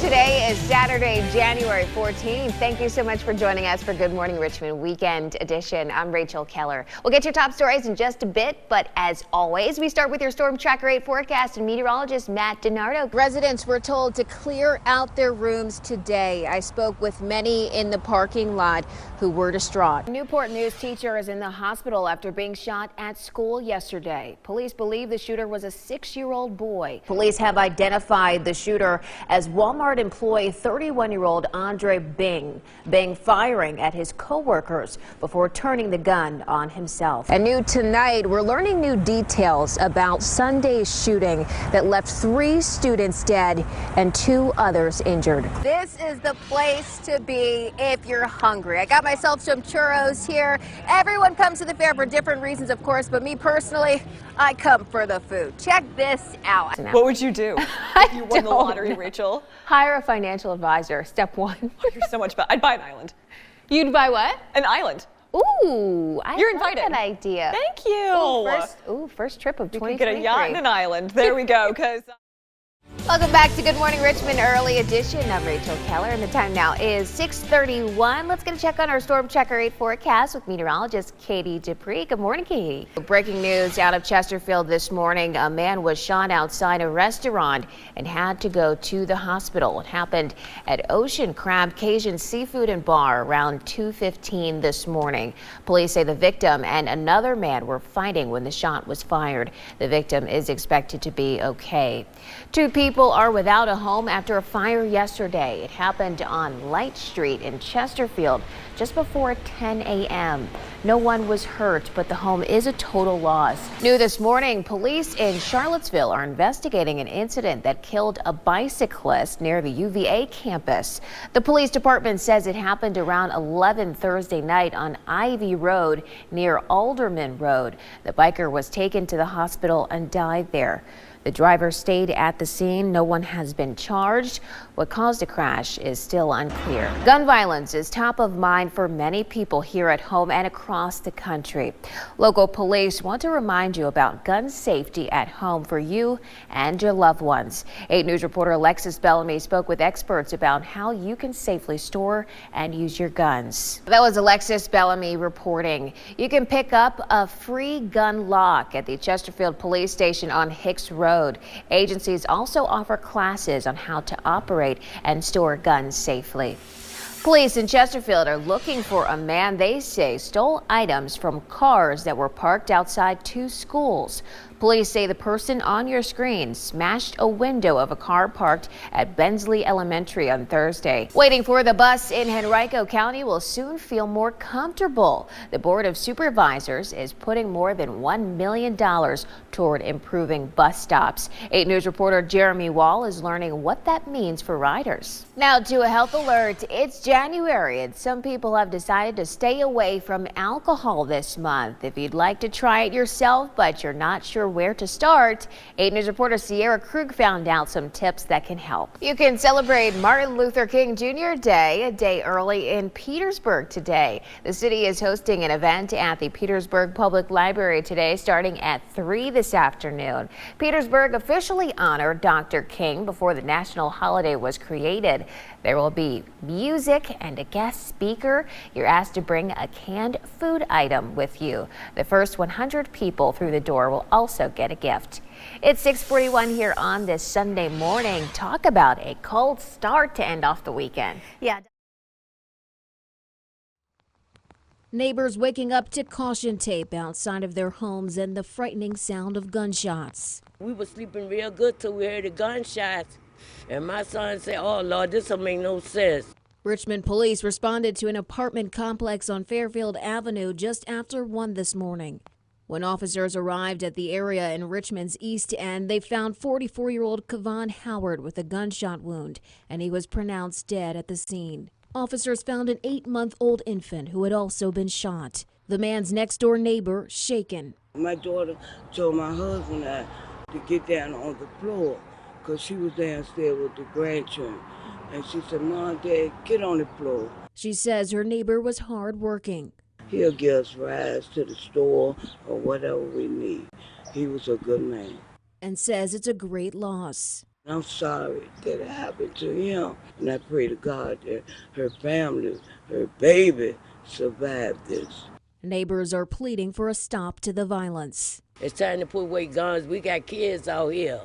Today is Saturday, January 14th. Thank you so much for joining us for Good Morning Richmond Weekend Edition. I'm Rachel Keller. We'll get your top stories in just a bit, but as always, we start with your Storm Tracker 8 forecast and meteorologist Matt DiNardo. Residents were told to clear out their rooms today. I spoke with many in the parking lot who were distraught. Newport News teacher is in the hospital after being shot at school yesterday. Police believe the shooter was a 6-year-old boy. Police have identified the shooter as Walmart employee 31-year-old Andre Bing firing at his co-workers before turning the gun on himself. And new tonight, we're learning new details about Sunday's shooting that left 3 students dead and 2 others injured. This is the place to be if you're hungry. I got myself some churros here. Everyone comes to the fair for different reasons, of course, but me personally, I come for the food. Check this out. What would you do if you won the lottery, Rachel? Hire a financial advisor. Step 1. Oh, you're so much better. I'd buy an island. You'd buy what? An island. Ooh, You're like invited. that idea. Thank you. First trip of 2023. You can get a yacht and an island. There we go. Welcome back to Good Morning Richmond Early Edition. I'm Rachel Keller, and the time now is 6:31. Let's get a check on our Storm Checker 8 forecast with meteorologist Katie Dupree. Good morning, Katie. Breaking news out of Chesterfield this morning. A man was shot outside a restaurant and had to go to the hospital. It happened at Ocean Crab Cajun Seafood and Bar around 2:15 this morning. Police say the victim and another man were fighting when the shot was fired. The victim is expected to be okay. 2 people are without a home after a fire yesterday. It happened on Light Street in Chesterfield just before 10 a.m. No one was hurt, but the home is a total loss. New this morning, police in Charlottesville are investigating an incident that killed a bicyclist near the UVA campus. The police department says it happened around 11 Thursday night on Ivy Road near Alderman Road. The biker was taken to the hospital and died there. The driver stayed at the scene. No one has been charged. What caused the crash is still unclear. Gun violence is top of mind for many people here at home and across the country. Local police want to remind you about gun safety at home for you and your loved ones. 8 News reporter Alexis Bellamy spoke with experts about how you can safely store and use your guns. That was Alexis Bellamy reporting. You can pick up a free gun lock at the Chesterfield Police Station on Hicks Road. Agencies also offer classes on how to operate and store guns safely. Police in Chesterfield are looking for a man they say stole items from cars that were parked outside 2 schools. Police say the person on your screen smashed a window of a car parked at Bensley Elementary on Thursday. Waiting for the bus in Henrico County will soon feel more comfortable. The Board of Supervisors is putting more than $1 million toward improving bus stops. 8 News reporter Jeremy Wall is learning what that means for riders. Now to a health alert. It's January and some people have decided to stay away from alcohol this month. If you'd like to try it yourself but you're not sure where to start, 8 News reporter Sierra Krug found out some tips that can help. You can celebrate Martin Luther King Jr. Day a day early in Petersburg today. The city is hosting an event at the Petersburg Public Library today starting at 3 this afternoon. Petersburg officially honored Dr. King before the national holiday was created. There will be music and a guest speaker. You're asked to bring a canned food item with you. The first 100 people through the door will also get a gift. It's 6:41 here on this Sunday morning. Talk about a cold start to end off the weekend. Yeah. Neighbors waking up to caution tape outside of their homes and the frightening sound of gunshots. We were sleeping real good till we heard the gunshots. And my son said, "Oh, Lord, this don't make no sense." Richmond police responded to an apartment complex on Fairfield Avenue just after 1 this morning. When officers arrived at the area in Richmond's East End, they found 44-year-old Kevon Howard with a gunshot wound, and he was pronounced dead at the scene. Officers found an 8-month-old infant who had also been shot. The man's next-door neighbor shaken. My daughter told my husband to get down on the floor because she was downstairs with the grandchildren. And she said, "Mom, Dad, get on the floor." She says her neighbor was hard-working. He'll give us rides to the store or whatever we need. He was a good man. And says it's a great loss. I'm sorry that it happened to him, and I pray to God that her family, her baby, survived this. Neighbors are pleading for a stop to the violence. It's time to put away guns. We got kids out here.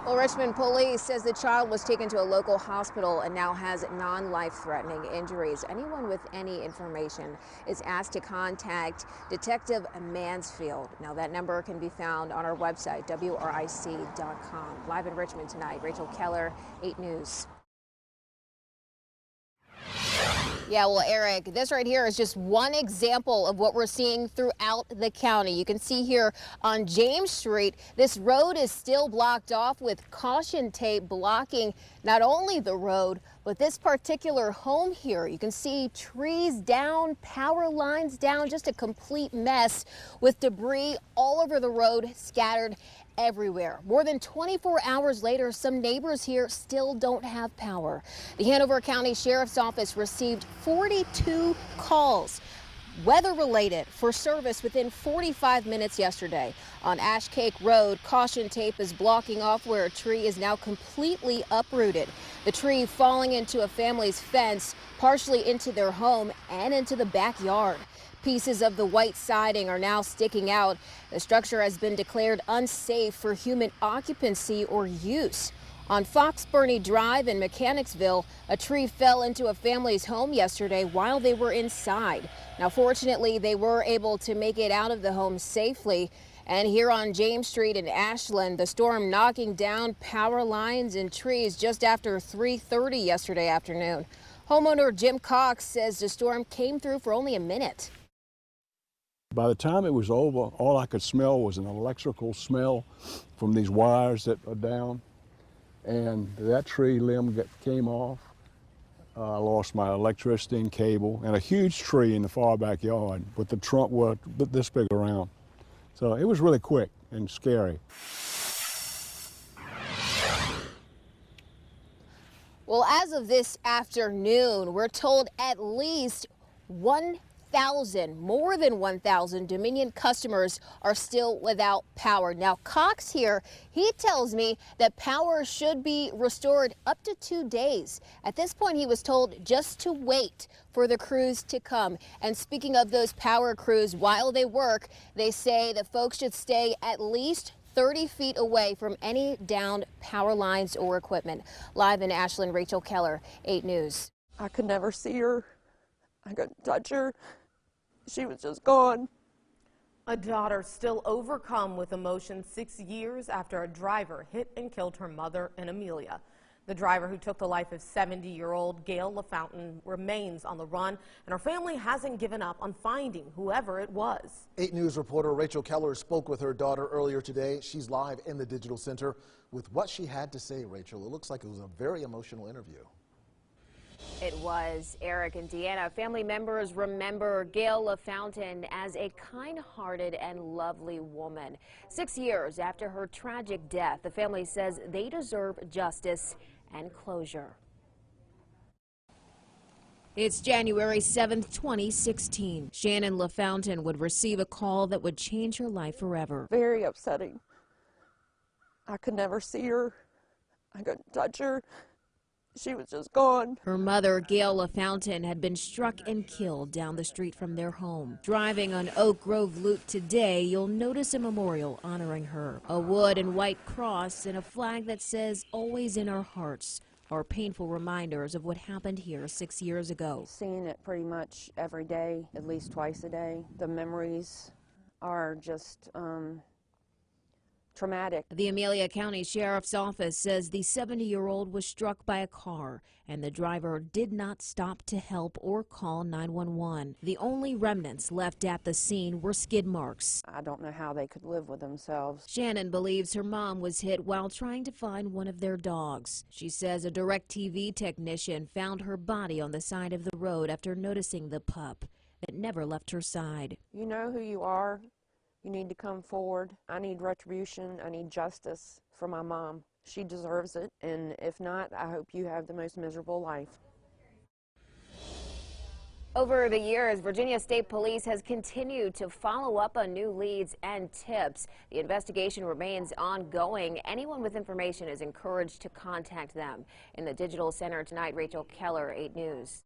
Well, Richmond police says the child was taken to a local hospital and now has non-life-threatening injuries. Anyone with any information is asked to contact Detective Mansfield. Now, that number can be found on our website, WRIC.com. Live in Richmond tonight, Rachel Keller, 8 News. Yeah, well, Eric, this right here is just one example of what we're seeing throughout the county. You can see here on James Street, this road is still blocked off with caution tape blocking not only the road, but this particular home here. You can see trees down, power lines down, just a complete mess with debris all over the road scattered everywhere. More than 24 hours later, some neighbors here still don't have power. The Hanover County Sheriff's Office received 42 calls, weather-related, for service within 45 minutes yesterday. On Ash Cake Road, caution tape is blocking off where a tree is now completely uprooted. The tree falling into a family's fence, partially into their home and into the backyard. Pieces of the white siding are now sticking out. The structure has been declared unsafe for human occupancy or use. On Fox Burney Drive in Mechanicsville, a tree fell into a family's home yesterday while they were inside. Now, fortunately, they were able to make it out of the home safely. And here on James Street in Ashland, the storm knocking down power lines and trees just after 3:30 yesterday afternoon. Homeowner Jim Cox says the storm came through for only a minute. By the time it was over, all I could smell was an electrical smell from these wires that are down. And that tree limb came off. I lost my electricity and cable, and a huge tree in the far backyard, but the trunk was this big around. So it was really quick and scary. Well, as of this afternoon, we're told at least more than 1,000 Dominion customers are still without power. Now, Cox here, he tells me that power should be restored up to 2 days. At this point, he was told just to wait for the crews to come. And speaking of those power crews, while they work, they say that folks should stay at least 30 feet away from any downed power lines or equipment. Live in Ashland, Rachel Keller, 8 News. I could never see her. I couldn't touch her. She was just gone. A daughter still overcome with emotion 6 years after a driver hit and killed her mother in Amelia. The driver who took the life of 70-year-old Gail LaFountain remains on the run, and her family hasn't given up on finding whoever it was. 8 News reporter Rachel Keller spoke with her daughter earlier today. She's live in the digital center with what she had to say, Rachel. It looks like it was a very emotional interview. It was. Eric and Deanna, family members remember Gail LaFountain as a kind-hearted and lovely woman. 6 years after her tragic death, the family says they deserve justice and closure. It's January 7th, 2016. Shannon LaFountain would receive a call that would change her life forever. Very upsetting. I could never see her. I couldn't touch her. She was just gone. Her mother, Gail LaFountain, had been struck and killed down the street from their home. Driving on Oak Grove Loop today, you'll notice a memorial honoring her. A wood and white cross and a flag that says, "Always in our hearts," are painful reminders of what happened here 6 years ago. Seeing it pretty much every day, at least twice a day. The memories are just traumatic. The Amelia County Sheriff's Office says the 70-year-old was struck by a car and the driver did not stop to help or call 911. The only remnants left at the scene were skid marks. I don't know how they could live with themselves. Shannon believes her mom was hit while trying to find one of their dogs. She says a WRIC-TV technician found her body on the side of the road after noticing the pup that never left her side. You know who you are. You need to come forward. I need retribution. I need justice for my mom. She deserves it, and if not, I hope you have the most miserable life. Over the years, Virginia State Police has continued to follow up on new leads and tips. The investigation remains ongoing. Anyone with information is encouraged to contact them. In the Digital Center tonight, Rachel Keller, 8 News.